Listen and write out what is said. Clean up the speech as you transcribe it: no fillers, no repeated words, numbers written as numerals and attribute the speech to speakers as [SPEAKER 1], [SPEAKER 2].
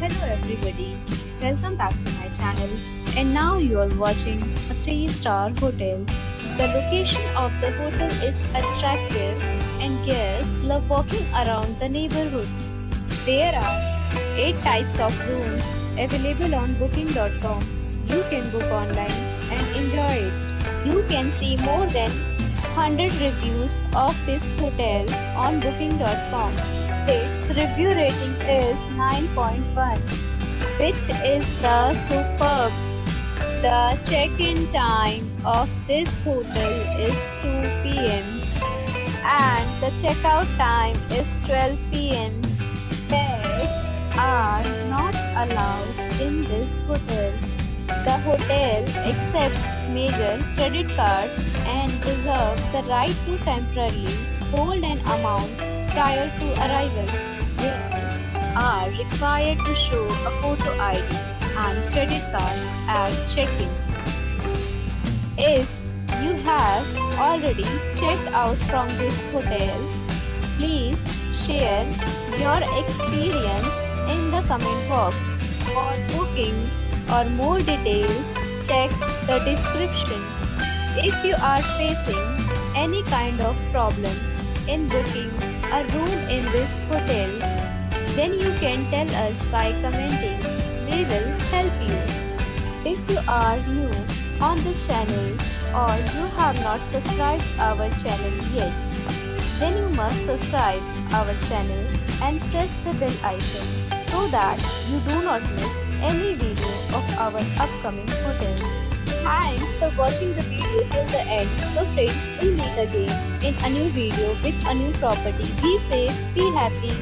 [SPEAKER 1] Hello everybody, welcome back to my channel, and now you are watching a 3-star hotel. The location of the hotel is attractive and guests love walking around the neighborhood. There are 8 types of rooms available on booking.com. You can book online and enjoy it. You can see more than 100 reviews of this hotel on booking.com. Its review rating is 9.1, which is the superb. The check-in time of this hotel is 2 p.m. and the checkout time is 12 p.m. Pets are not allowed in this hotel. The hotel accepts major credit cards and reserves the right to temporarily hold an amount prior to arrival. Guests are required to show a photo ID and credit card at check-in. If you have already checked out from this hotel, please share your experience in the comment box. For booking or more details, check the description. If you are facing any kind of problem in booking a room in this hotel, then you can tell us by commenting. We will help you. If you are new on this channel or you have not subscribed our channel yet, then you must subscribe our channel and press the bell icon so that you do not miss any video of our upcoming hotel. Thanks for watching the video till the end. So friends, we'll meet again in a new video with a new property. Be safe, be happy.